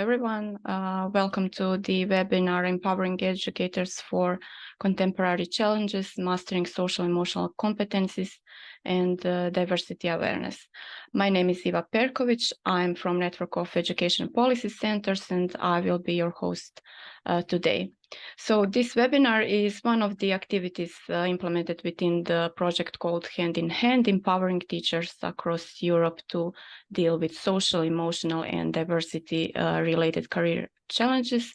everyone. Welcome to the webinar Empowering Educators for Contemporary Challenges, Mastering Social-Emotional Competencies and Diversity Awareness. My name is Iva Perković. I'm from Network of Education Policy Centers, and I will be your host today. So this webinar is one of the activities implemented within the project called Hand in Hand, Empowering Teachers Across Europe to Deal with Social, Emotional, and Diversity-related Career Challenges.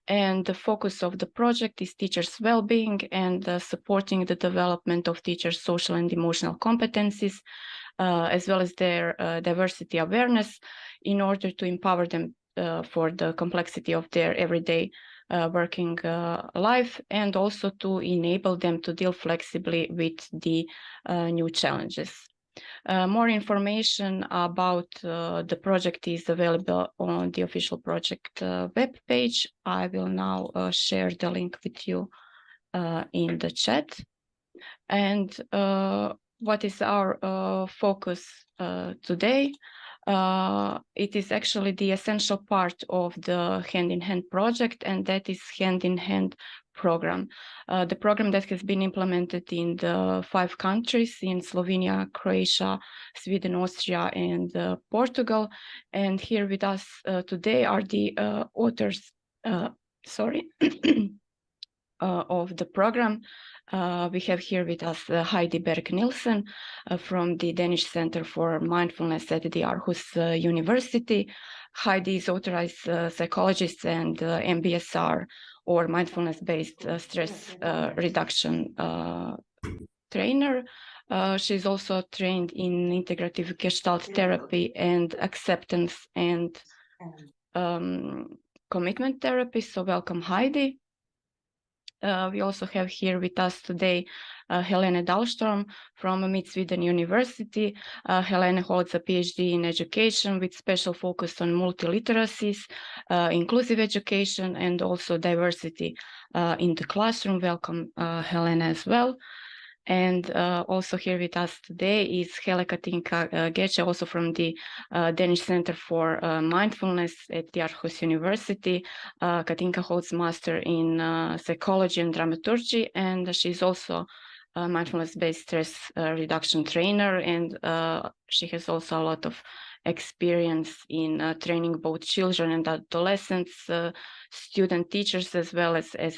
And the focus of the project is teachers' well-being and supporting the development of teachers' social and emotional competencies, as well as their diversity awareness in order to empower them for the complexity of their everyday working life, and also to enable them to deal flexibly with the new challenges. More information about the project is available on the official project web page. I will now share the link with you in the chat. And what is our focus today? It is actually the essential part of the Hand in Hand project, and that is Hand in Hand program. The program that has been implemented in the 5 countries, in Slovenia, Croatia, Sweden, Austria, and Portugal. And here with us today are the authors, of the program. We have here with us Heidi Berg Nielsen from the Danish Center for Mindfulness at the Aarhus University. Heidi is authorized psychologist and MBSR, or mindfulness-based stress reduction trainer. She's also trained in integrative Gestalt therapy and acceptance and commitment therapy. So welcome, Heidi. We also have here with us today Helene Dahlström from Mid-Sweden University. Helene holds a PhD in education with special focus on multiliteracies, inclusive education, and also diversity in the classroom. Welcome, Helene, as well. And also here with us today is Helle Katinka Gøtzsche, also from the Danish Center for Mindfulness at the Aarhus University. Katinka holds Master in Psychology and Dramaturgy, and she's also a mindfulness-based stress reduction trainer, and she has also a lot of experience in training both children and adolescents, student teachers, as well as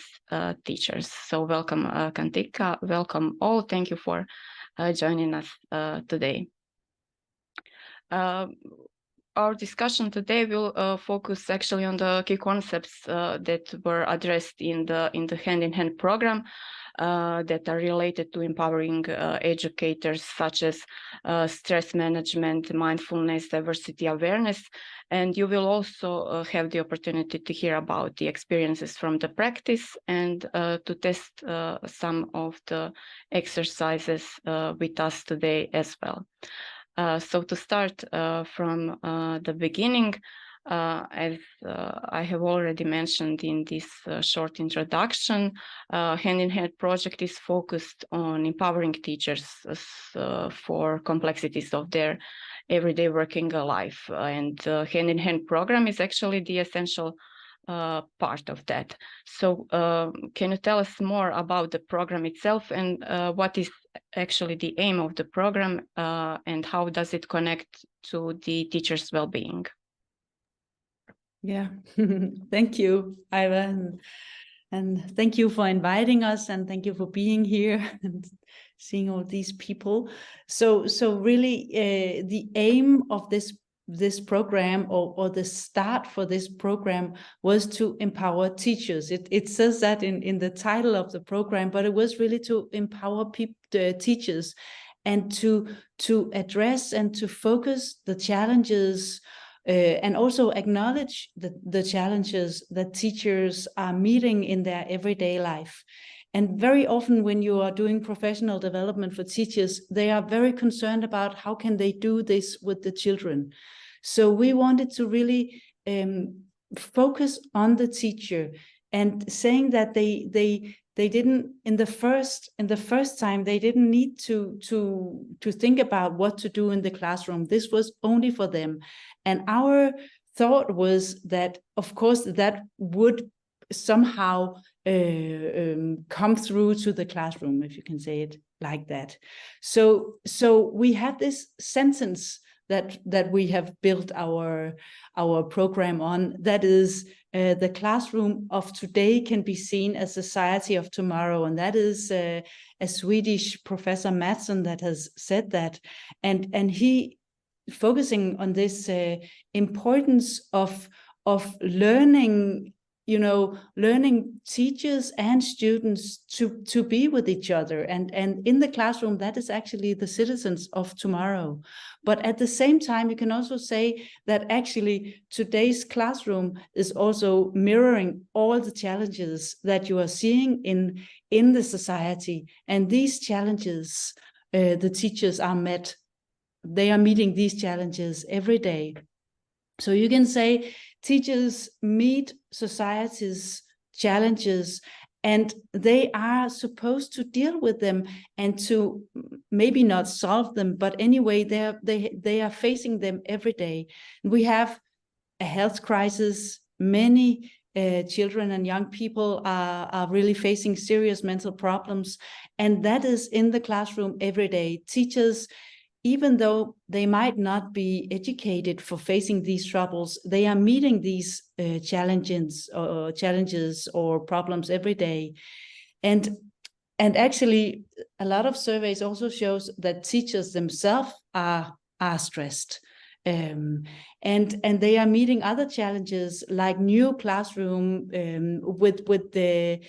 teachers. So welcome, Katinka, welcome all. Thank you for joining us today. Our discussion today will focus actually on the key concepts that were addressed in the Hand in Hand program that are related to empowering educators, such as stress management, mindfulness, diversity awareness. And you will also have the opportunity to hear about the experiences from the practice and to test some of the exercises with us today as well. So to start from the beginning, as I have already mentioned in this short introduction, Hand in Hand project is focused on empowering teachers for complexities of their everyday working life. And Hand in Hand program is actually the essential part of that. So can you tell us more about the program itself, and what is actually the aim of the program, and how does it connect to the teacher's well-being? Yeah, thank you, Iva, and thank you for inviting us, and thank you for being here and seeing all these people. So really, the aim of this program, or the start for this program, was to empower teachers. It says that in the title of the program, but it was really to empower teachers, and to address and to focus the challenges, and also acknowledge the challenges that teachers are meeting in their everyday life. And very often when you are doing professional development for teachers, they are very concerned about how can they do this with the children. So we wanted to really focus on the teacher, and saying that they didn't, in the first time, they didn't need to think about what to do in the classroom. This was only for them. And our thought was that, of course, that would somehow come through to the classroom, if you can say it like that. So we have this sentence that we have built our program on, that is, the classroom of today can be seen as society of tomorrow. And that is a Swedish professor, Mattsson, that has said that. And he focusing on this importance of learning, learning teachers and students to be with each other. And in the classroom, that is actually the citizens of tomorrow. But at the same time, you can also say that actually today's classroom is also mirroring all the challenges that you are seeing in the society. And these challenges, the teachers they are meeting these challenges every day. So you can say teachers meet society's challenges, and they are supposed to deal with them and to maybe not solve them, but anyway, they are facing them every day. We have a health crisis. Many children and young people are really facing serious mental problems, and that is in the classroom every day. Teachers, even though they might not be educated for facing these troubles, they are meeting these challenges or problems every day. And actually, a lot of surveys also shows that teachers themselves are stressed. And they are meeting other challenges like new classroom with a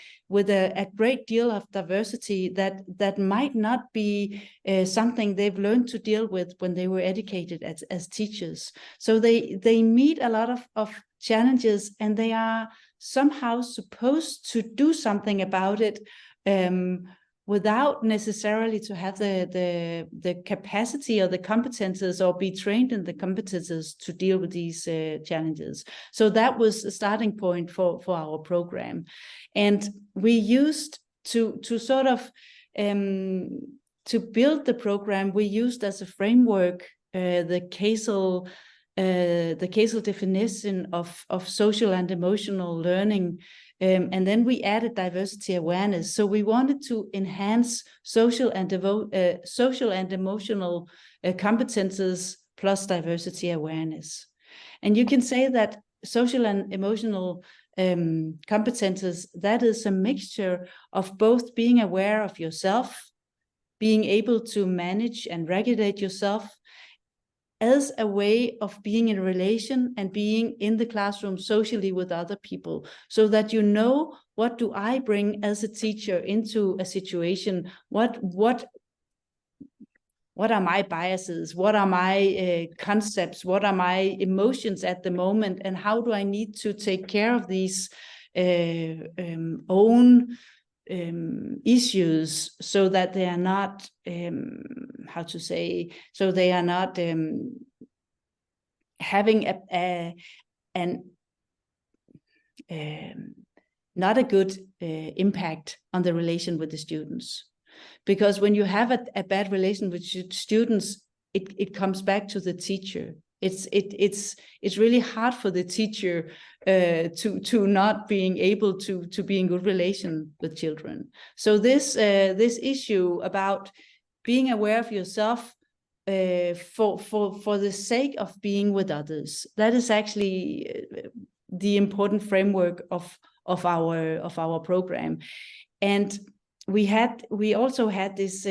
great deal of diversity that might not be something they've learned to deal with when they were educated as teachers. So they meet a lot of challenges, and they are somehow supposed to do something about it, without necessarily to have the capacity or the competences or be trained in the competences to deal with these challenges. So that was a starting point for our program. And we used to sort of, to build the program, we used as a framework the causal definition of social and emotional learning. And then we added diversity awareness. So we wanted to enhance social and emotional competences plus diversity awareness. And you can say that social and emotional competences, that is a mixture of both being aware of yourself, being able to manage and regulate yourself, as a way of being in a relation and being in the classroom socially with other people, so that you know, what do I bring as a teacher into a situation? What are my biases? What are my concepts? What are my emotions at the moment? And how do I need to take care of these own issues, so that they are not, so they are not having not a good impact on the relation with the students. Because when you have a bad relation with students, it comes back to the teacher. It's really hard for the teacher to not being able to be in good relation with children. So this issue about being aware of yourself for the sake of being with others, that is actually the important framework of our program. And we also had this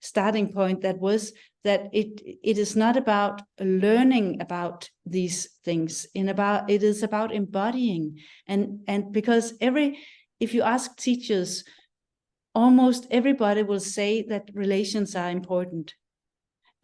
starting point that was that it is not about learning about these things, it is about embodying. And because if you ask teachers, almost everybody will say that relations are important.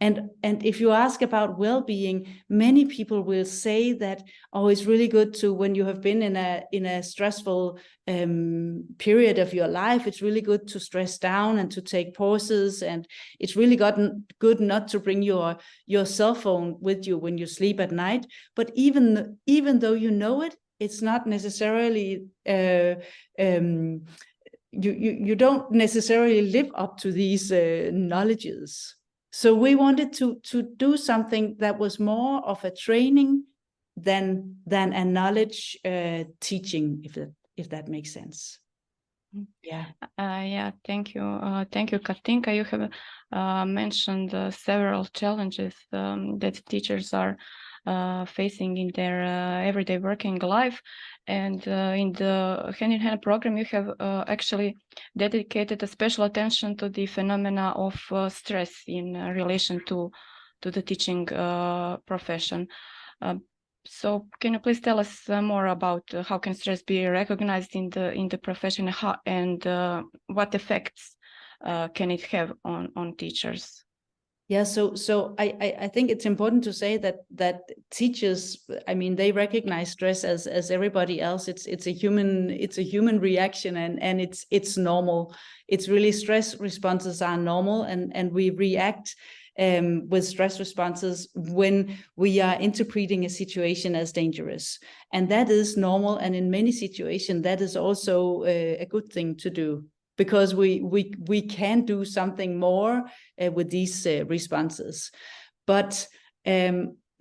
And if you ask about well-being, many people will say that, oh, it's really good to, when you have been in a stressful period of your life, it's really good to stress down and to take pauses, and it's really good not to bring your cell phone with you when you sleep at night. But even though you know it, it's not necessarily you don't necessarily live up to these knowledges. So we wanted to do something that was more of a training than a knowledge teaching, if that makes sense. Yeah. Yeah, thank you, Katinka. You have mentioned several challenges that teachers are facing in their everyday working life, and in the hand-in-hand program, you have actually dedicated a special attention to the phenomena of stress in relation to the teaching profession. So can you please tell us more about how can stress be recognized in the profession, and what effects can it have on teachers? Yeah, so I think it's important to say that teachers, I mean, they recognize stress as everybody else. It's a human reaction, and it's normal. It's really, stress responses are normal, and we react with stress responses when we are interpreting a situation as dangerous, and that is normal. And in many situations, that is also a good thing to do, because we can do something more with these responses. But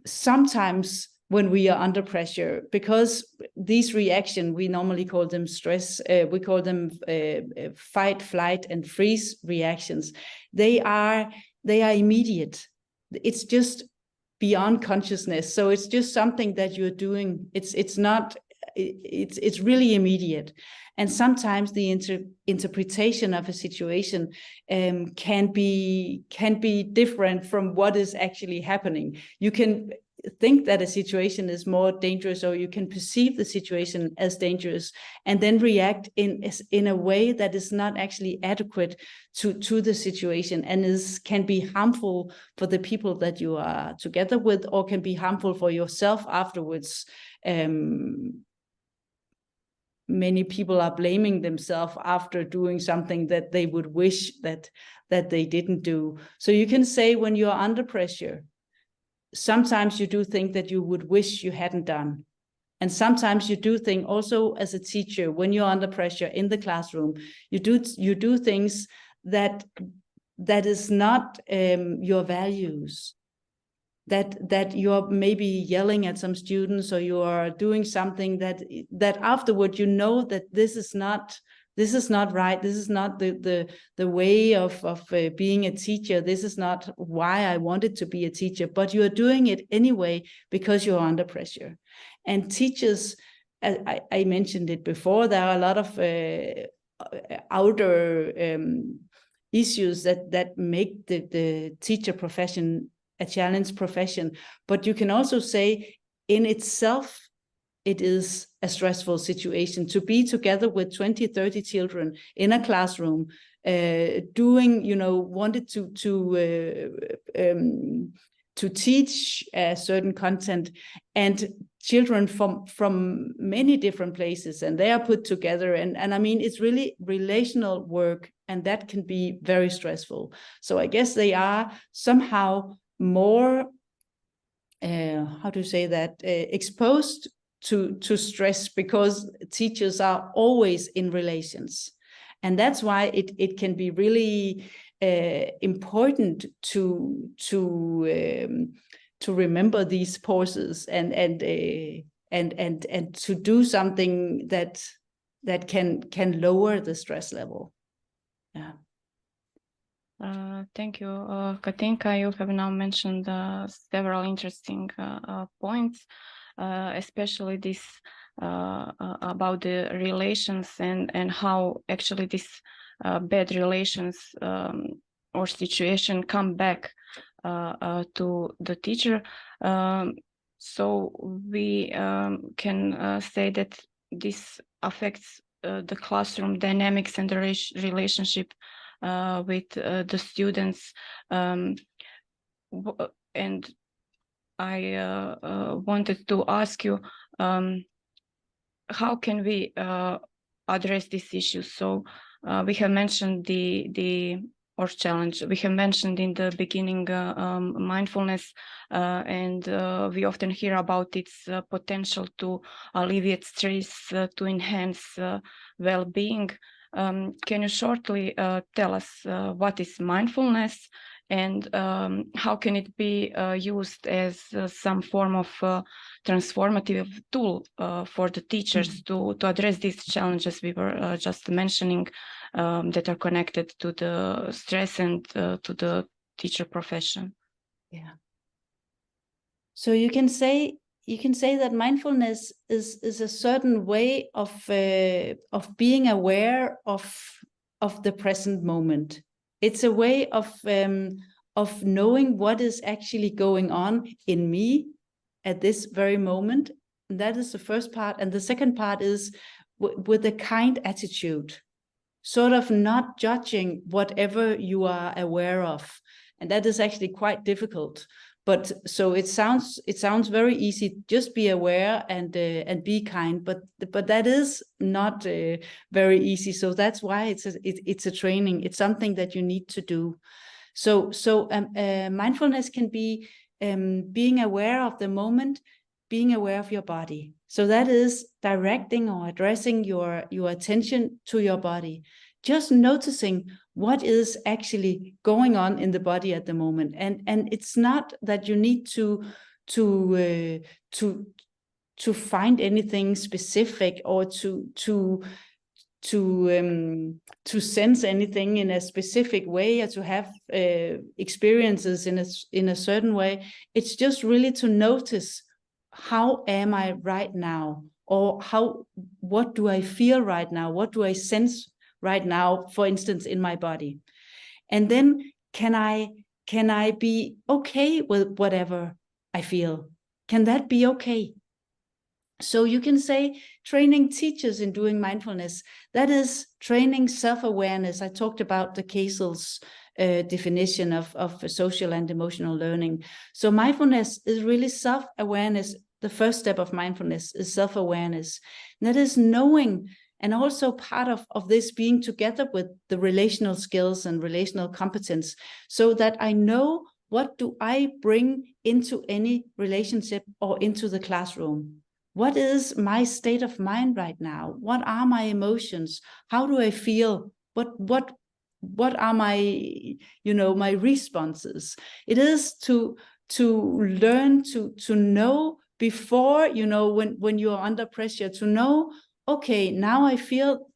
sometimes when we are under pressure, because these reactions, we normally call them stress, we call them fight, flight, and freeze reactions. They are immediate. It's just beyond consciousness. So it's just something that you're doing. It's really immediate. And sometimes the interpretation of a situation can be different from what is actually happening. You can think that a situation is more dangerous, or you can perceive the situation as dangerous, and then react in a way that is not actually adequate to the situation, and can be harmful for the people that you are together with, or can be harmful for yourself afterwards. Many people are blaming themselves after doing something that they would wish that they didn't do. So you can say, when you're under pressure, sometimes you do think that you would wish you hadn't done. And sometimes you do think, also as a teacher, when you're under pressure in the classroom, you do things that is not your values. That you're maybe yelling at some students, or you are doing something that afterward you know that this is not right. This is not the way of being a teacher. This is not why I wanted to be a teacher, but you are doing it anyway because you're under pressure. And teachers, I mentioned it before, there are a lot of outer issues that make the teacher profession a challenge profession. But you can also say, in itself, it is a stressful situation to be together with 20, 30 children in a classroom, wanted to teach a certain content, and children from many different places, and they are put together, and I mean, it's really relational work, and that can be very stressful. So I guess they are somehow more exposed to stress, because teachers are always in relations, and that's why it can be really important to remember these pauses, and to do something that can lower the stress level. Yeah. Thank you, Katinka. You have now mentioned several interesting points, especially this about the relations, and how actually this bad relations or situation come back to the teacher. So we can say that this affects the classroom dynamics and the relationship with the students, and I wanted to ask you, how can we address these issues? So we have mentioned the challenge. We have mentioned in the beginning mindfulness, and we often hear about its potential to alleviate stress, to enhance well-being. Can you shortly tell us what is mindfulness, and how can it be used as some form of transformative tool for the teachers to address these challenges we were just mentioning, that are connected to the stress and to the teacher profession? Yeah. So you can say that mindfulness is a certain way of being aware of the present moment. It's a way of knowing what is actually going on in me at this very moment. And that is the first part. And the second part is with a kind attitude, sort of not judging whatever you are aware of. And that is actually quite difficult. But so it sounds very easy. Just be aware and be kind. But that is not very easy. So that's why it's a training. It's something that you need to do. So mindfulness can be being aware of the moment, being aware of your body. So that is directing or addressing your attention to your body, just noticing what is actually going on in the body at the moment. And it's not that you need to find anything specific or to sense anything in a specific way, or to have experiences in a certain way. It's just really to notice, how am I right now? Or what do I feel right now? What do I sense right now, for instance, in my body? And then can I be okay with whatever I feel? Can that be okay? So you can say training teachers in doing mindfulness, that is training self-awareness. I talked about the Kaisel's definition of social and emotional learning. So mindfulness is really self-awareness. The first step of mindfulness is self-awareness. That is knowing, and also part of this being together with the relational skills and relational competence, so that I know, what do I bring into any relationship or into the classroom? What is my state of mind right now? What are my emotions? How do I feel? What are my, my responses? It is to learn to know before, when you are under pressure, to know, okay, now I feel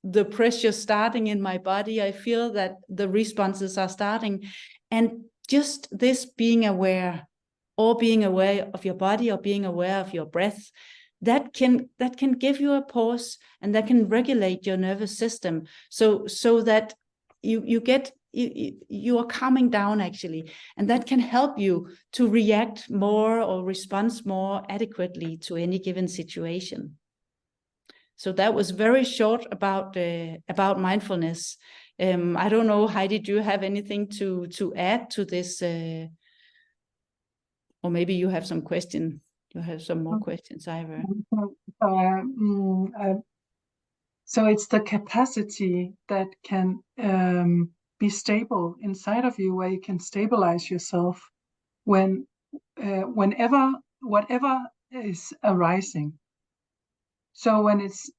the pressure starting in my body. I feel that the responses are starting. And just this being aware, or being aware of your body, or being aware of your breath, that can give you a pause, and that can regulate your nervous system, so that you are calming down, actually, and that can help you to react more or respond more adequately to any given situation. So that was very short about mindfulness. I don't know, Heidi, do you have anything to add to this? Or maybe you have some question. You have some more questions, Ira. So it's the capacity that can be stable inside of you, where you can stabilize yourself whenever whatever is arising. So when it's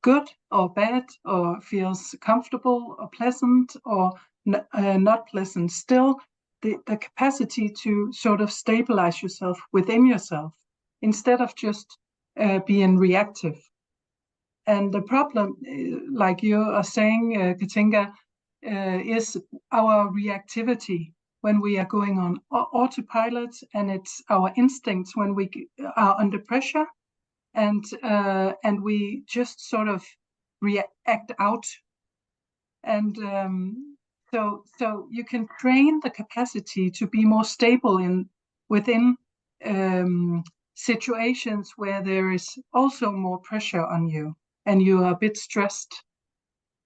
good or bad, or feels comfortable or pleasant or not pleasant, still the capacity to sort of stabilize yourself within yourself, instead of just being reactive. And the problem, like you are saying, Katinka, is our reactivity when we are going on autopilot, and it's our instincts when we are under pressure, and we just sort of react out. And so you can train the capacity to be more stable within situations where there is also more pressure on you, and you are a bit stressed.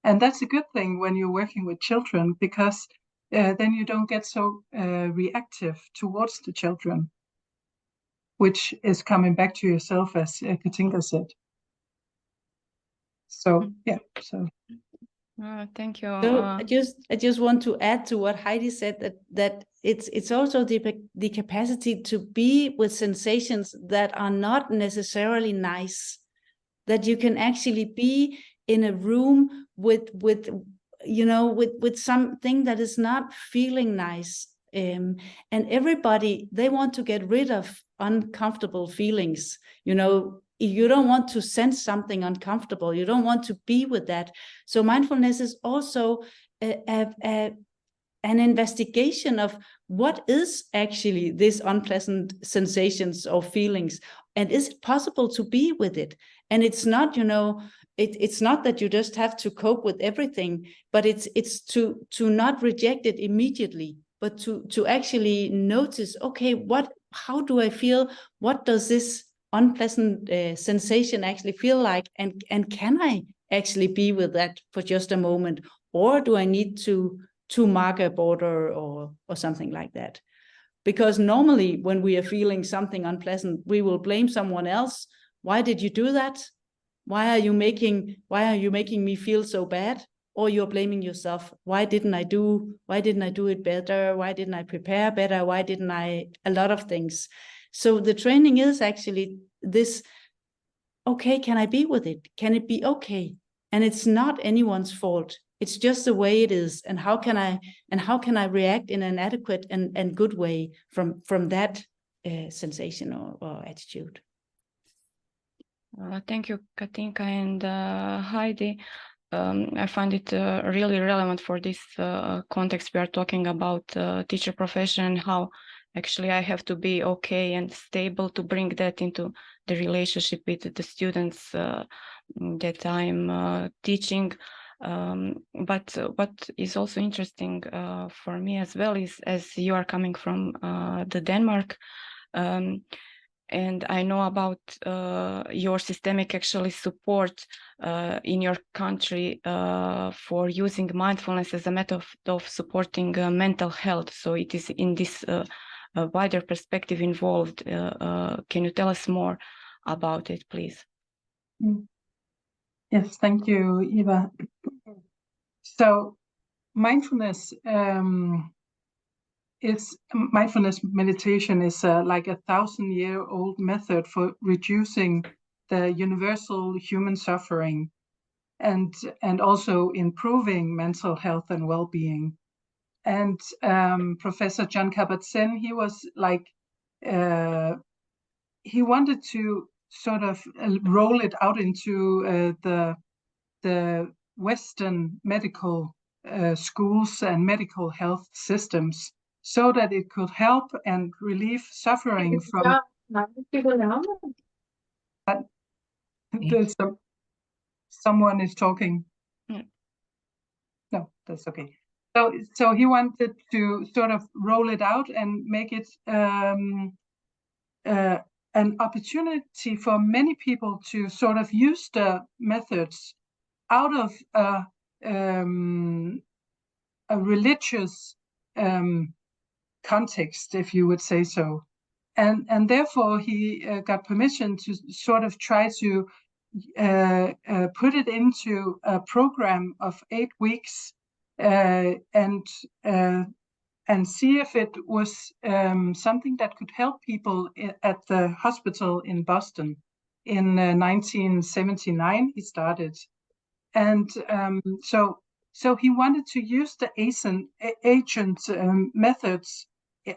And that's a good thing when you're working with children, because then you don't get so reactive towards the children, which is coming back to yourself, as Katinka said. So yeah. So thank you. So I just want to add to what Heidi said, that it's also the capacity to be with sensations that are not necessarily nice, that you can actually be in a room with with something that is not feeling nice. And everybody, they want to get rid of uncomfortable feelings. You don't want to sense something uncomfortable. You don't want to be with that. So mindfulness is also an investigation of what is actually this unpleasant sensations or feelings, and is it possible to be with it? And it's not, it's not that you just have to cope with everything, but it's to not reject it immediately, but to actually notice, okay, how do I feel? What does this unpleasant sensation actually feel like? And can I actually be with that for just a moment? Or do I need to mark a border or something like that? Because normally when we are feeling something unpleasant, we will blame someone else. Why did you do that? Why are you making me feel so bad? Or you're blaming yourself. Why didn't I do it better? Why didn't I prepare better? Why didn't I? A lot of things. So the training is actually this, okay, can I be with it? Can it be okay? And it's not anyone's fault. It's just the way it is. And how can I react in an adequate and good way from that sensation or attitude? Thank you, Katinka and Heidi. I find it really relevant for this context. We are talking about teacher profession, how actually I have to be okay and stable to bring that into the relationship with the students that I'm teaching. But what is also interesting for me as well is, as you are coming from the Denmark, and I know about your systemic actually support in your country for using mindfulness as a method of supporting mental health. So it is in this wider perspective involved. Can you tell us more about it, please? Yes, thank you, Eva. So mindfulness meditation is like a 1,000-year-old method for reducing the universal human suffering and also improving mental health and well-being. And Professor John Kabat-Zinn, he was like, he wanted to sort of roll it out into the Western medical schools and medical health systems, so that it could help and relieve suffering from. There's someone is talking. No, that's okay. So he wanted to sort of roll it out and make it an opportunity for many people to sort of use the methods out of a religious context, if you would say so. And therefore he got permission to sort of try to put it into a program of 8 weeks and see if it was something that could help people at the hospital in Boston. In 1979 he started, and so he wanted to use the ancient methods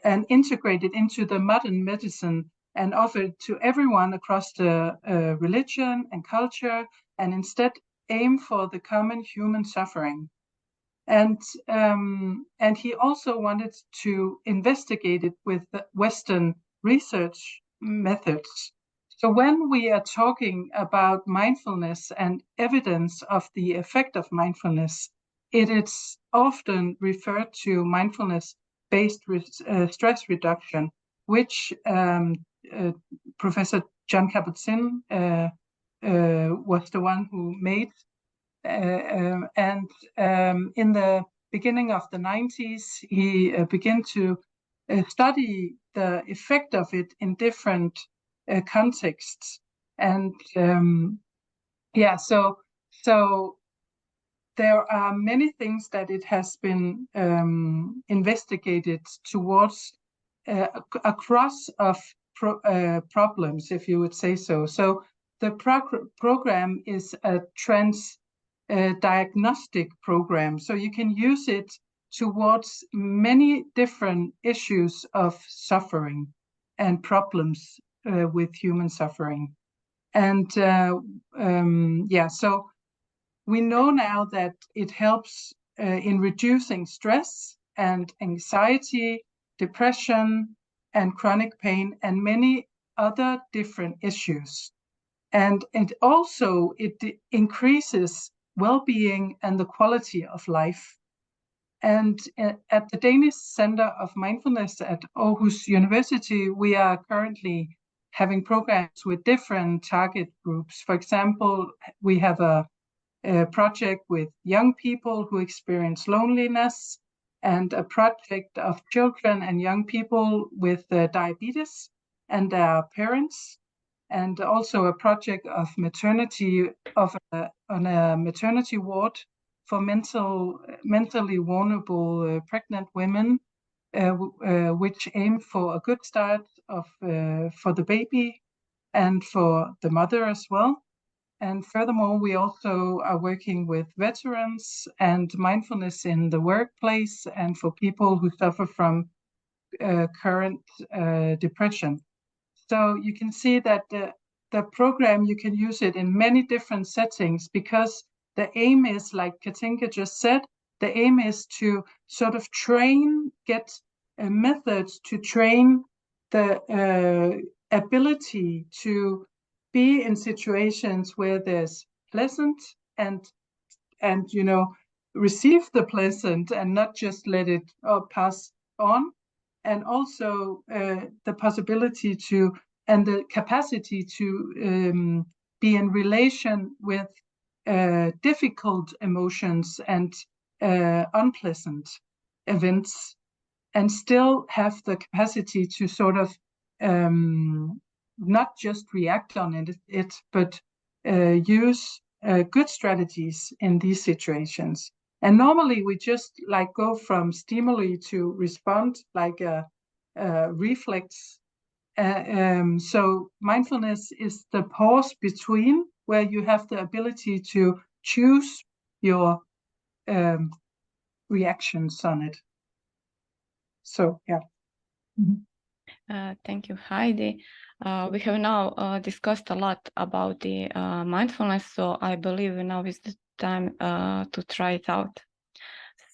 and integrate it into the modern medicine and offer it to everyone across the religion and culture, and instead aim for the common human suffering. And he also wanted to investigate it with the Western research methods. So when we are talking about mindfulness and evidence of the effect of mindfulness, it is often referred to mindfulness-based stress reduction, which Professor John Kabat-Zinn was the one who made. And in the beginning of the 90s, he began to study the effect of it in different contexts. And so there are many things that it has been investigated towards across of problems, if you would say so. So the program is a diagnostic program. So you can use it towards many different issues of suffering and problems with human suffering. And so we know now that it helps in reducing stress and anxiety, depression, and chronic pain, and many other different issues. And it also increases well-being and the quality of life. And at the Danish Center of Mindfulness at Aarhus University, we are currently having programs with different target groups. For example, we have a project with young people who experience loneliness, and a project of children and young people with diabetes and their parents, and also a project of maternity on a maternity ward for mentally vulnerable pregnant women, which aim for a good start for the baby and for the mother as well. And furthermore, we also are working with veterans and mindfulness in the workplace and for people who suffer from current depression. So you can see that the program, you can use it in many different settings, because the aim is, like Katinka just said, the aim is to sort of get methods to train the ability to be in situations where there's pleasant and receive the pleasant and not just let it pass on, and also the possibility to and the capacity to be in relation with difficult emotions and unpleasant events, and still have the capacity to sort of not just react on it but use good strategies in these situations. And normally we just go from stimuli to respond like a reflex. So mindfulness is the pause between, where you have the ability to choose your reactions on it. So yeah. Thank you, Heidi. We have now discussed a lot about the mindfulness, so I believe now is the time to try it out.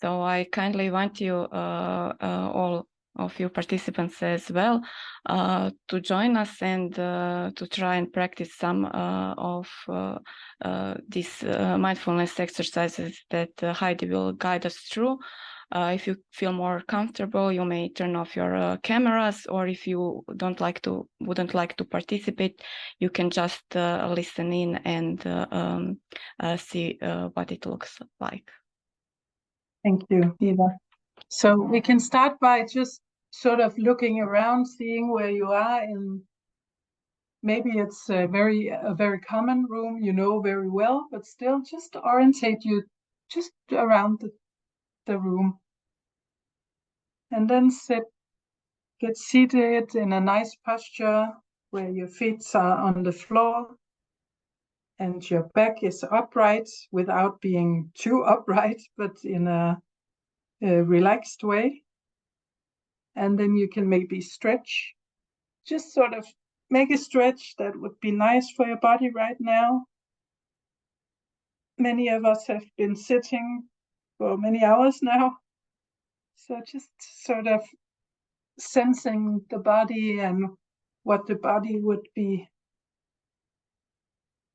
So I kindly want you, all of you participants as well, to join us and to try and practice some of these mindfulness exercises that Heidi will guide us through. If you feel more comfortable, you may turn off your cameras, or if you wouldn't like to participate, you can just listen in and see what it looks like. Thank you, Eva. So we can start by just sort of looking around, seeing where you are in. Maybe it's a very common room, you know very well, but still just orientate you just around the room. And then get seated in a nice posture where your feet are on the floor and your back is upright without being too upright, but in a relaxed way. And then you can maybe stretch, just sort of make a stretch that would be nice for your body right now. Many of us have been sitting for many hours now. So just sort of sensing the body and what the body would be,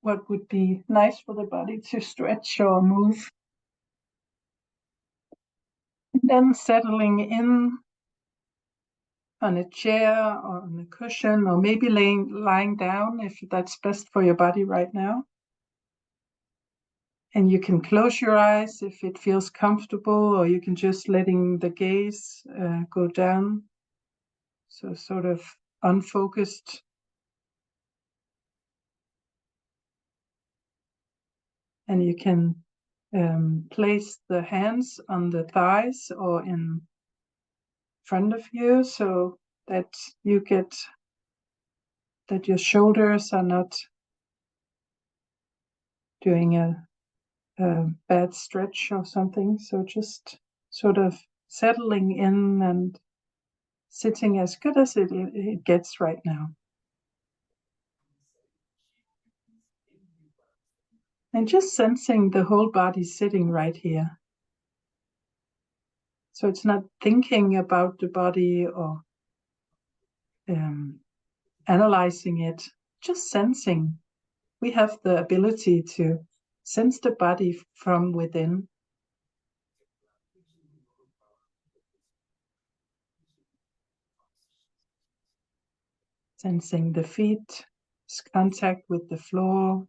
what would be nice for the body to stretch or move. And then settling in on a chair or on a cushion, or maybe lying down if that's best for your body right now. And you can close your eyes if it feels comfortable, or you can just letting the gaze go down. So sort of unfocused. And you can place the hands on the thighs or in front of you, so that that your shoulders are not doing a bad stretch or something. So just sort of settling in and sitting as good as it gets right now. And just sensing the whole body sitting right here. So it's not thinking about the body or analyzing it, just sensing. We have the ability to sense the body from within. Sensing the feet, contact with the floor.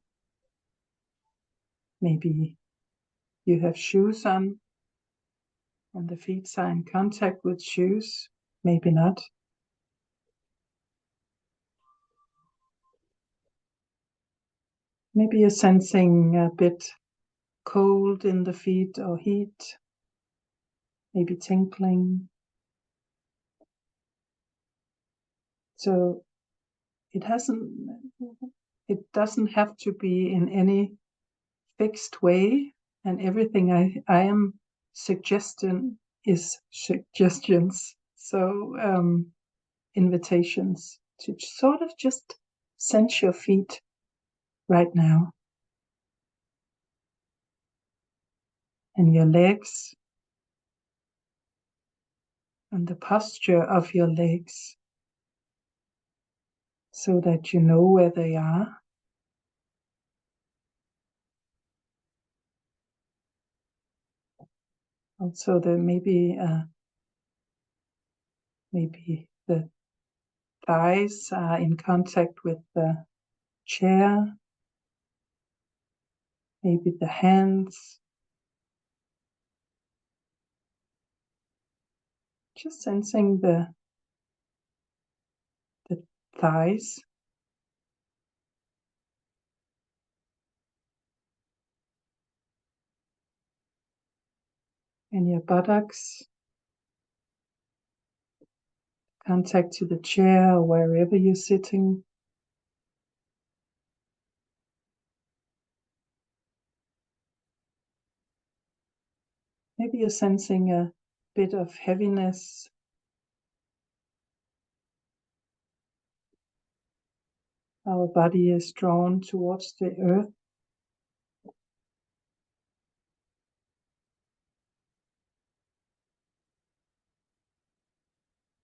Maybe you have shoes on and the feet are in contact with shoes, maybe not. Maybe you're sensing a bit cold in the feet or heat, maybe tingling. So it doesn't have to be in any fixed way, and everything I am suggesting is suggestions. So invitations to sort of just sense your feet right now. And your legs. And the posture of your legs. So that you know where they are. Also there maybe the thighs are in contact with the chair. Maybe the hands. Just sensing the thighs. And your buttocks. Contact to the chair or wherever you're sitting. Maybe you're sensing a bit of heaviness. Our body is drawn towards the earth.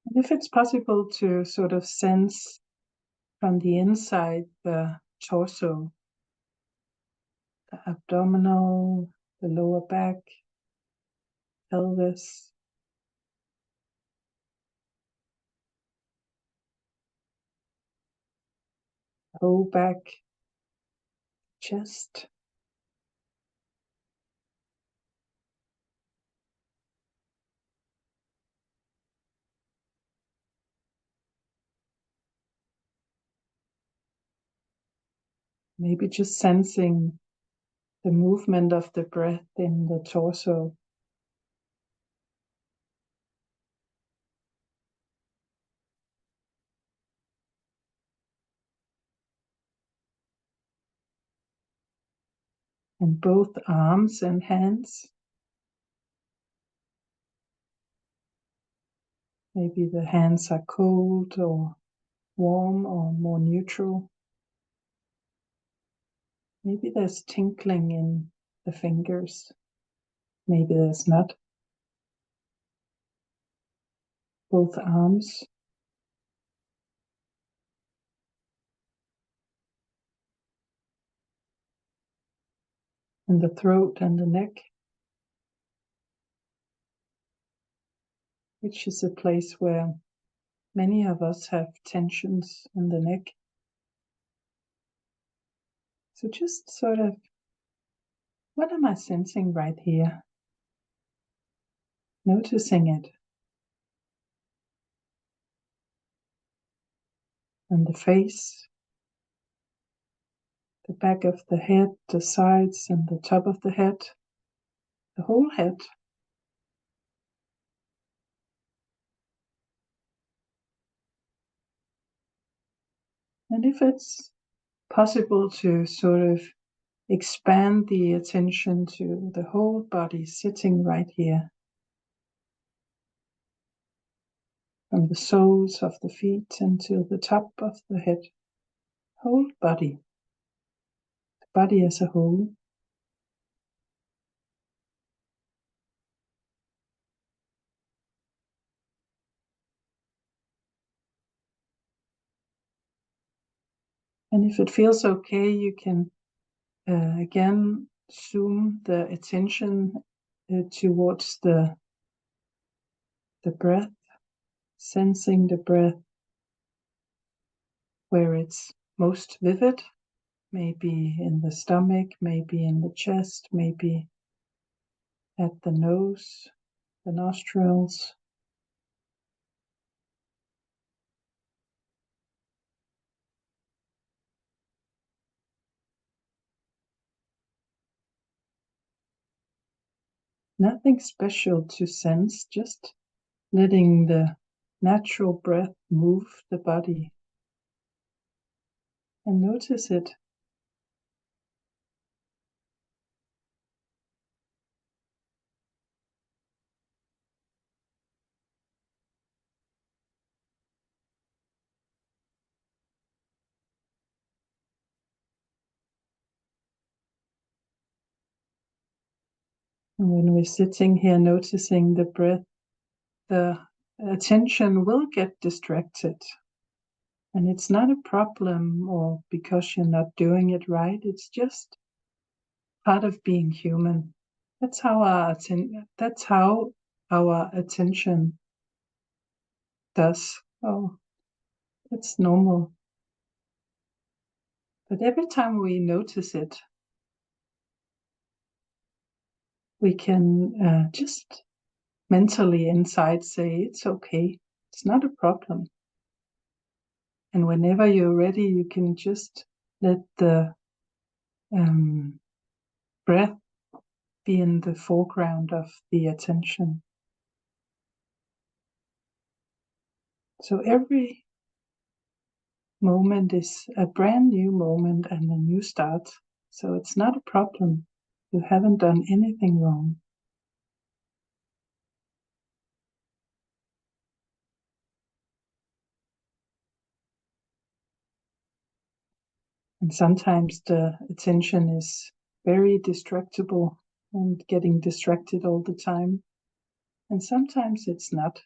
And if it's possible to sort of sense from the inside the torso, the abdominal, the lower back, pelvis, whole back, chest. Maybe just sensing the movement of the breath in the torso. And both arms and hands. Maybe the hands are cold or warm or more neutral. Maybe there's tingling in the fingers. Maybe there's not. Both arms. And the throat and the neck. Which is a place where many of us have tensions in the neck. So just sort of, what am I sensing right here? Noticing it. And the face, the back of the head, the sides and the top of the head, the whole head. And if it's possible to sort of expand the attention to the whole body sitting right here. From the soles of the feet until the top of the head. Whole body. The body as a whole. And if it feels okay, you can again zoom the attention towards the breath, sensing the breath where it's most vivid, maybe in the stomach, maybe in the chest, maybe at the nose, the nostrils. Nothing special to sense, just letting the natural breath move the body. And notice it. And when we're sitting here noticing the breath, the attention will get distracted. And it's not a problem or because you're not doing it right. It's just part of being human. That's how our attention does. Oh, it's normal. But every time we notice it, we can just mentally inside say, it's okay, it's not a problem. And whenever you're ready, you can just let the breath be in the foreground of the attention. So every moment is a brand new moment and a new start. So it's not a problem. You haven't done anything wrong. And sometimes the attention is very distractible and getting distracted all the time. And sometimes it's not.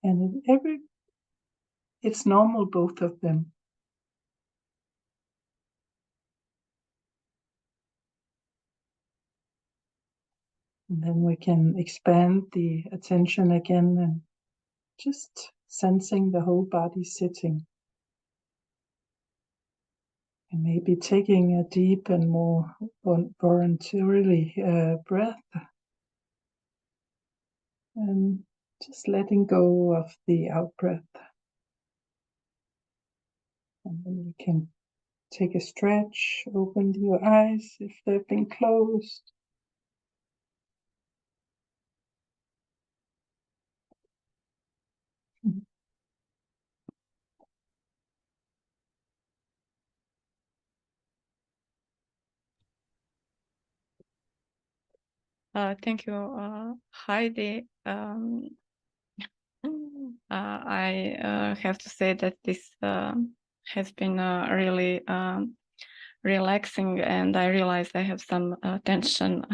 And it's normal, both of them. And then we can expand the attention again and just sensing the whole body sitting. And maybe taking a deep and more voluntarily breath. And just letting go of the out-breath. And then you can take a stretch, open your eyes if they've been closed. Thank you, Heidi. I have to say that this has been really relaxing, and I realized I have some tension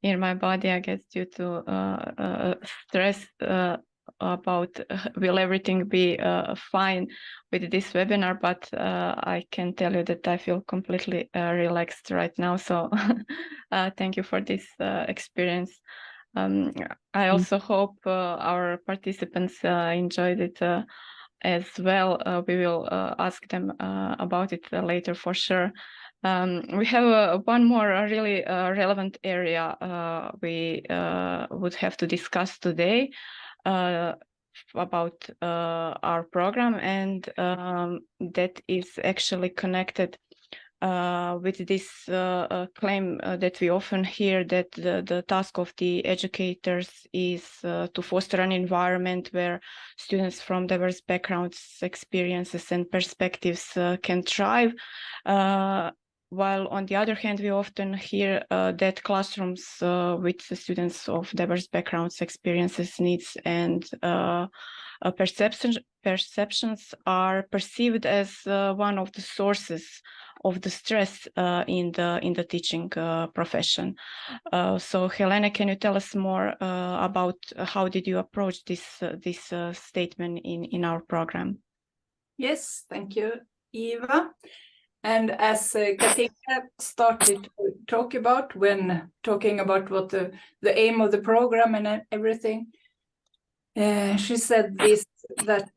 in my body, I guess, due to stress about will everything be fine with this webinar, but I can tell you that I feel completely relaxed right now. So thank you for this experience. I also hope our participants enjoyed it as well. We will ask them about it later for sure. We have one more really relevant area we would have to discuss today about our program, and that is actually connected with this claim that we often hear that the task of the educators is to foster an environment where students from diverse backgrounds, experiences, and perspectives can thrive. While on the other hand, we often hear that classrooms with students of diverse backgrounds, experiences, needs, and perceptions are perceived as one of the sources of the stress in the teaching profession. So Helene, can you tell us more about how did you approach this statement in our program? Yes, thank you, Eva. And as Katinka started to talk about when talking about what the aim of the program and everything, she said this, that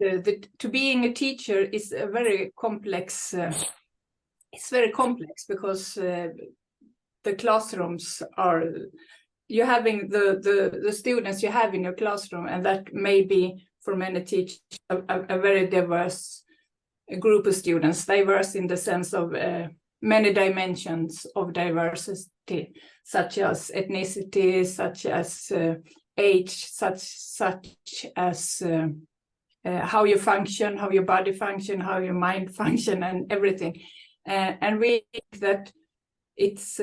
to being a teacher is a very complex. It's very complex because the classrooms are, you're having the students you have in your classroom, and that may be for many teachers a very diverse group of students, diverse in the sense of many dimensions of diversity, such as ethnicity, such as age, such as how you function, how your body function, how your mind function, and everything. And we think that it's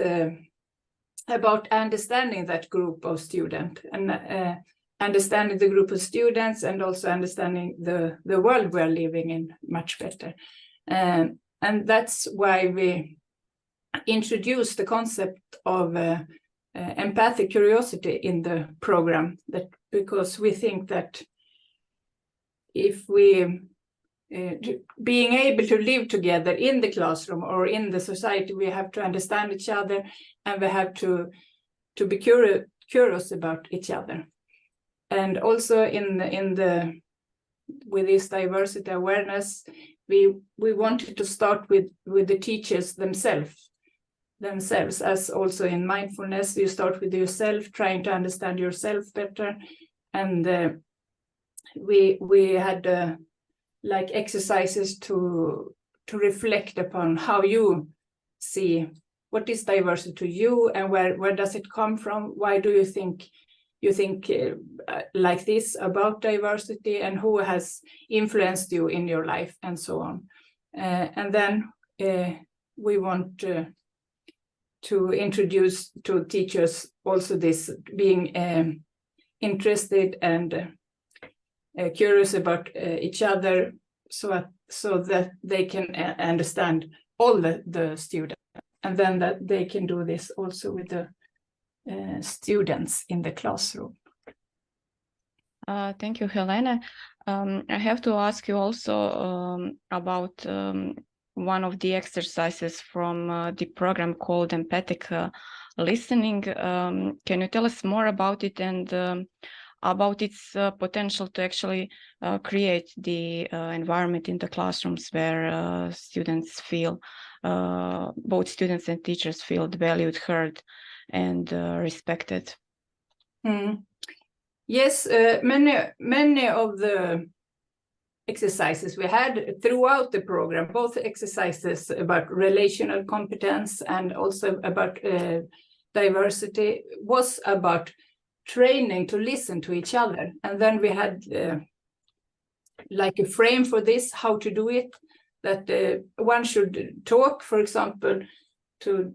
about understanding that group of students and understanding the group of students, and also understanding the world we're living in much better. And that's why we introduced the concept of empathic curiosity in the program, that because we think that if we being able to live together in the classroom or in the society, we have to understand each other, and we have to be curious about each other. And also with this diversity awareness, we wanted to start with the teachers themselves, as also in mindfulness, you start with yourself, trying to understand yourself better. And we had like exercises to reflect upon how you see what is diversity to you, and where does it come from? Why do you think like this about diversity, and who has influenced you in your life, and so on. And then we want to introduce to teachers also this being interested and curious about each other, so that they can understand all the students, and then that they can do this also with the students in the classroom. Thank you, Helene. I have to ask you also about one of the exercises from the program called emphatic listening. Can you tell us more about it, and about its potential to actually create the environment in the classrooms where students feel, both students and teachers feel valued, heard, and respected? Yes, many of the exercises we had throughout the program, both exercises about relational competence and also about diversity, was about training to listen to each other. And then we had like a frame for this, how to do it, that one should talk, for example, to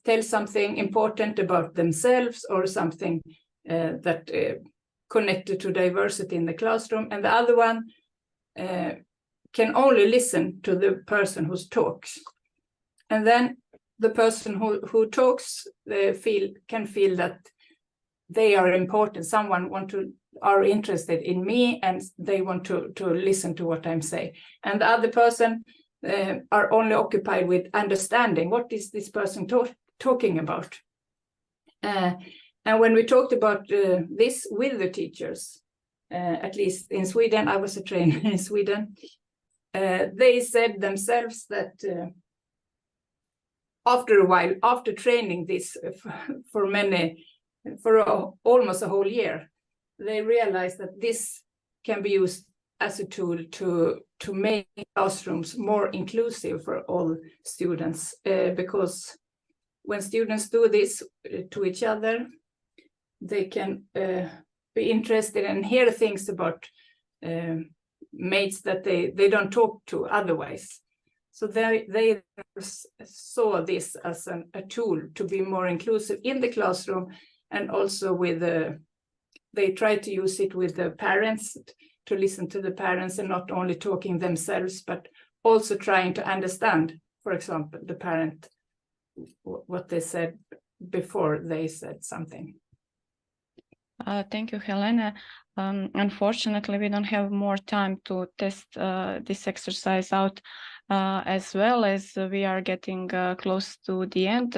tell something important about themselves, or something that connected to diversity in the classroom, and the other one can only listen to the person who talks. And then the person who talks can feel that they are important. Someone are interested in me, and they want to listen to what I'm saying. And the other person are only occupied with understanding what is this person talking about. And when we talked about this with the teachers, at least in Sweden, I was a trainer in Sweden, they said themselves that after a while, after training this for almost a whole year, they realized that this can be used as a tool to make classrooms more inclusive for all students, because when students do this to each other, they can be interested and hear things about mates that they don't talk to otherwise. So they saw this as a tool to be more inclusive in the classroom, and also with they tried to use it with the parents, to listen to the parents and not only talking themselves, but also trying to understand, for example, the parent, what they said before they said something. Thank you, Helene. Unfortunately, we don't have more time to test this exercise out, as well as we are getting close to the end.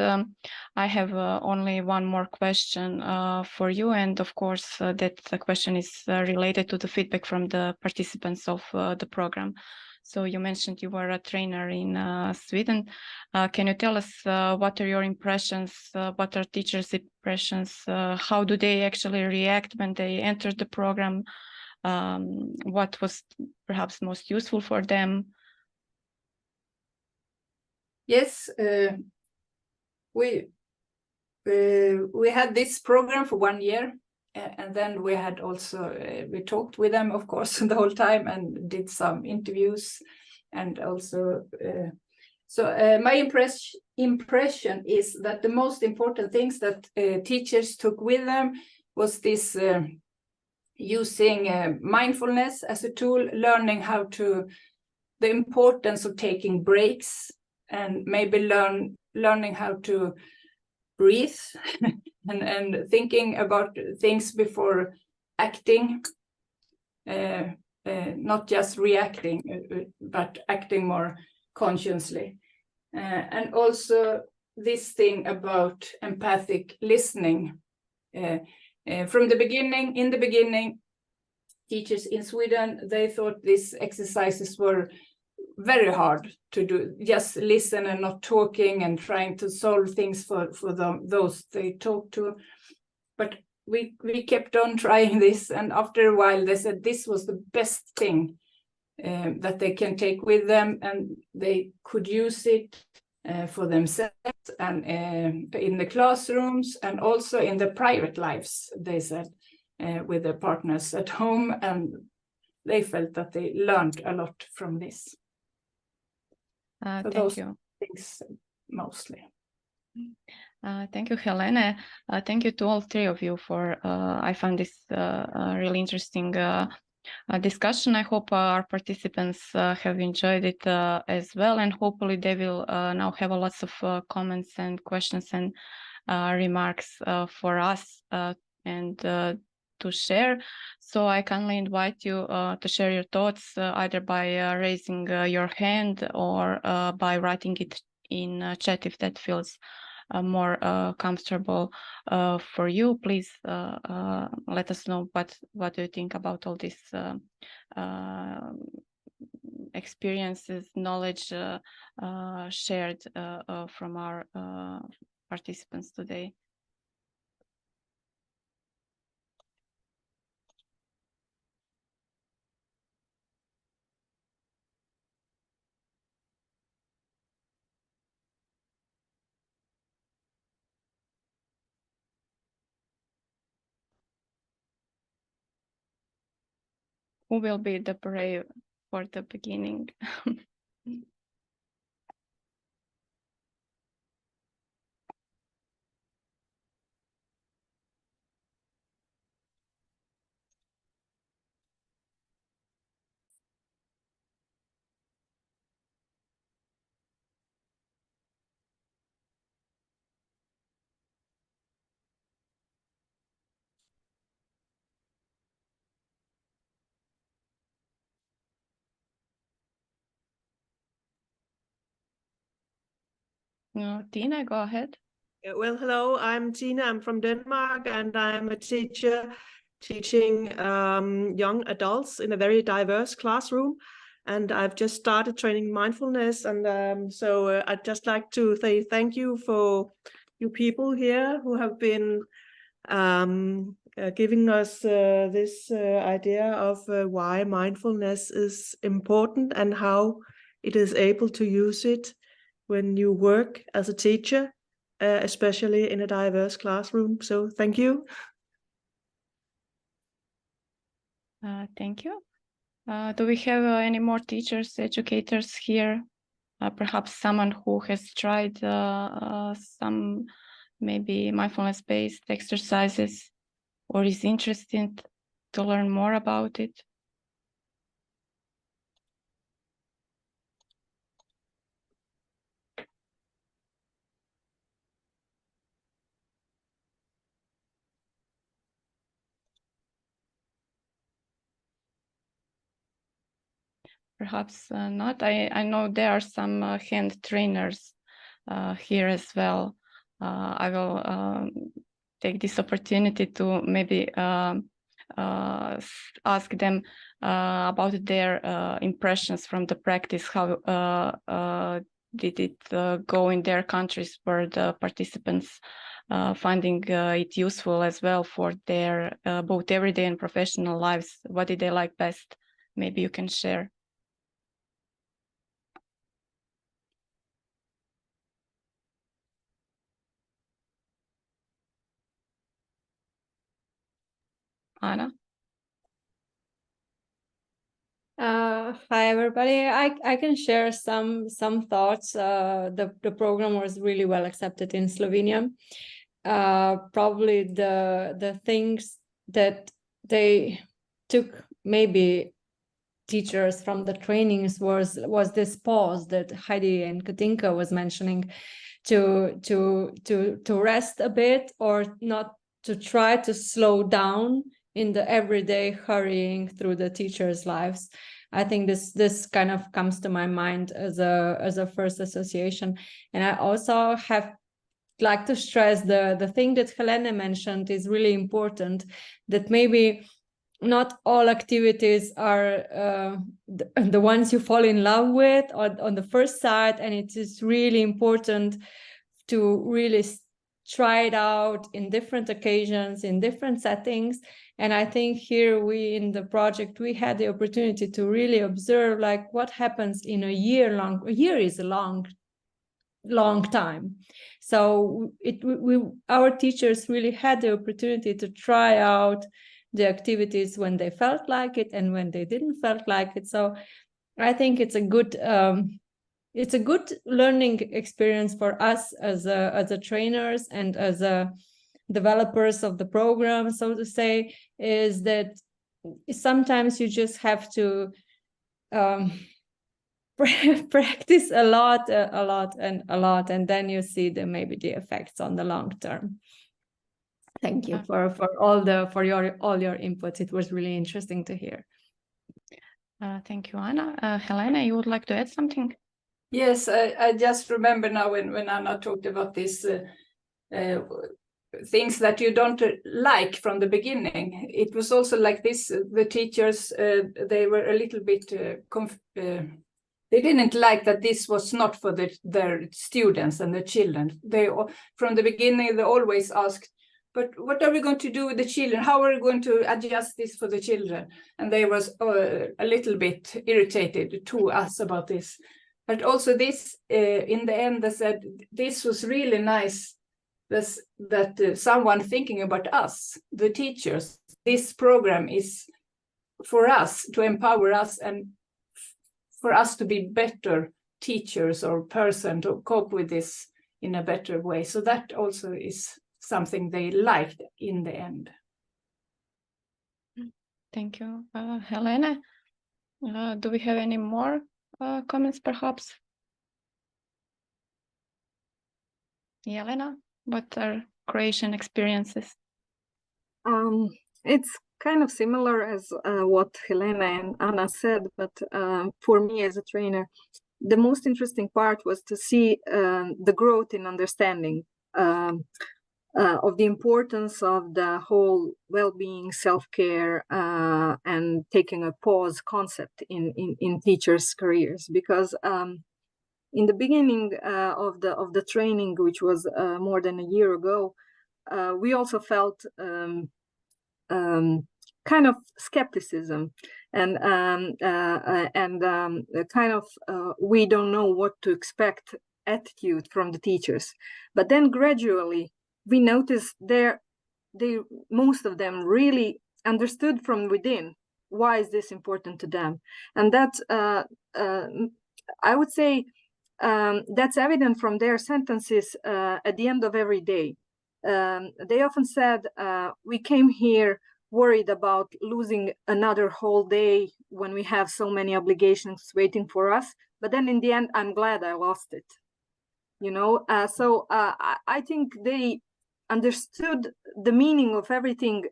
I have only one more question for you, and of course that question is related to the feedback from the participants of the program. So you mentioned you were a trainer in Sweden. Can you tell us what are your impressions? What are teachers' impressions? How do they actually react when they enter the program? What was perhaps most useful for them? Yes, we had this program for 1 year, and then we had also we talked with them, of course, the whole time, and did some interviews, and also my impression is that the most important things that teachers took with them was this using mindfulness as a tool, learning how to the importance of taking breaks, and maybe learning how to breathe and thinking about things before acting, not just reacting, but acting more consciously. And also this thing about empathic listening. From the beginning, in the beginning, teachers in Sweden, they thought these exercises were very hard to do, just listen and not talking and trying to solve things for those they talk to. But we kept on trying this, and after a while they said this was the best thing that they can take with them, and they could use it for themselves and in the classrooms, and also in their private lives, they said, with their partners at home, and they felt that they learned a lot from this. Thank you. Things mostly. Thank you, Helene. Thank you to all three of you for, I found this really interesting discussion. I hope our participants have enjoyed it as well, and hopefully they will now have lots of comments and questions and remarks for us and to share. So I kindly invite you to share your thoughts either by raising your hand or by writing it in chat if that feels more comfortable for you. Please let us know what do you think about all these experiences, knowledge shared from our participants today. Who will be the brave for the beginning? Tina, go ahead. Well, hello, I'm Tina. I'm from Denmark, and I'm a teacher teaching young adults in a very diverse classroom. And I've just started training mindfulness. And so I'd just like to say thank you for you people here who have been giving us this idea of why mindfulness is important and how it is able to use it when you work as a teacher, especially in a diverse classroom. So thank you. Thank you. Do we have any more teachers, educators here? Perhaps someone who has tried some maybe mindfulness-based exercises or is interested to learn more about it? Perhaps not. I know there are some hand trainers here as well. I will take this opportunity to maybe ask them about their impressions from the practice. How did it go in their countries? Were the participants finding it useful as well for their both everyday and professional lives? What did they like best? Maybe you can share. Anna? Hi everybody. I can share some thoughts. The program was really well accepted in Slovenia. Probably the things that they took, maybe teachers from the trainings, was this pause that Heidi and Katinka was mentioning, to rest a bit, or not to try to slow down in the everyday hurrying through the teachers' lives. I think this kind of comes to my mind as a first association. And I also like to stress the thing that Helene mentioned is really important, that maybe not all activities are the ones you fall in love with on the first sight, and it is really important to really try it out in different occasions, in different settings. And I think here in the project, we had the opportunity to really observe like what happens in a year long. A year is a long time. So our teachers really had the opportunity to try out the activities when they felt like it and when they didn't felt like it. So I think it's a good learning experience for us as a trainers and as a developers of the program, so to say, is that sometimes you just have to practice a lot, and then you see maybe the effects on the long term. Thank you for all your input. It was really interesting to hear. Thank you, Anna. Helene, you would like to add something? Yes, I just remember now when Anna talked about this things that you don't like from the beginning. It was also like this, the teachers, they were a little bit, they didn't like that this was not for their students and the children. From the beginning, they always asked, but what are we going to do with the children? How are we going to adjust this for the children? And they was a little bit irritated to us about this. But also this, in the end, they said, this was really nice, that someone thinking about us, the teachers. This program is for us, to empower us and for us to be better teachers or person, to cope with this in a better way. So that also is something they liked in the end. Thank you. Helene, do we have any more comments perhaps? Jelena, what are Croatian experiences? It's kind of similar as what Helena and Anna said, but for me as a trainer, the most interesting part was to see the growth in understanding of the importance of the whole well-being, self-care, and taking a pause concept in teachers' careers. Because in the beginning of the training, which was more than a year ago, we also felt kind of skepticism and kind of we don't know what to expect attitude from the teachers. But then gradually we noticed most of them really understood from within why is this important to them, and that I would say that's evident from their sentences at the end of every day. They often said, we came here worried about losing another whole day when we have so many obligations waiting for us, but then in the end I'm glad I lost it, you know. So I think they understood the meaning of everything,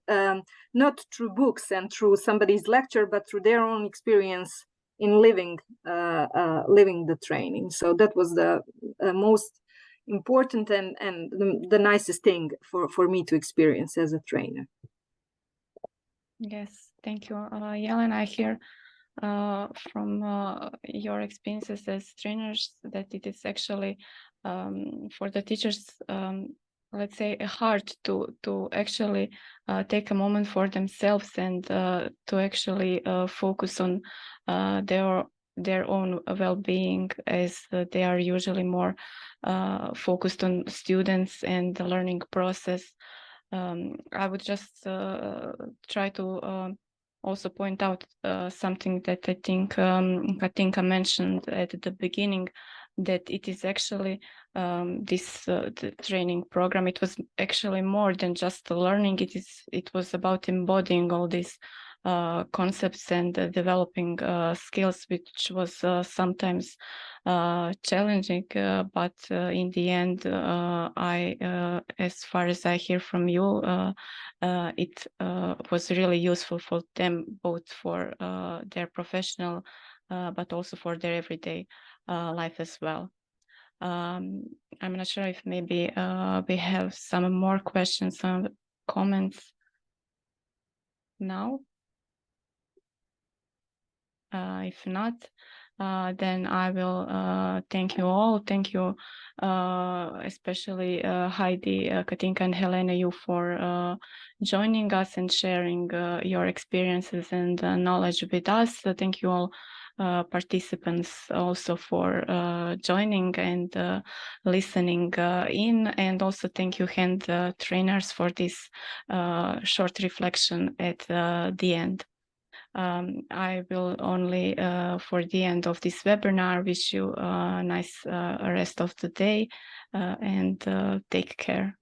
not through books and through somebody's lecture, but through their own experience in living the training. So that was the most important and the nicest thing for me to experience as a trainer. Yes, thank you, Jelena. I hear from your experiences as trainers that it is actually for the teachers, let's say, hard to actually take a moment for themselves and to actually focus on their own well-being, as they are usually more focused on students and the learning process. I would just try to also point out something that I think Katinka mentioned at the beginning, that it is actually the training program. It was actually more than just the learning. It was about embodying all these concepts and developing skills, which was sometimes challenging, but in the end, as far as I hear from you, it was really useful for them, both for their professional, but also for their everyday life as well. I'm not sure if maybe we have some more questions or comments now. If not, then I will thank you all. Thank you, especially Heidi, Katinka, and Helene, you for joining us and sharing your experiences and knowledge with us. Thank you all participants also for joining and listening in, and also thank you hand trainers for this short reflection at the end. I will only, for the end of this webinar, wish you a nice rest of the day and take care.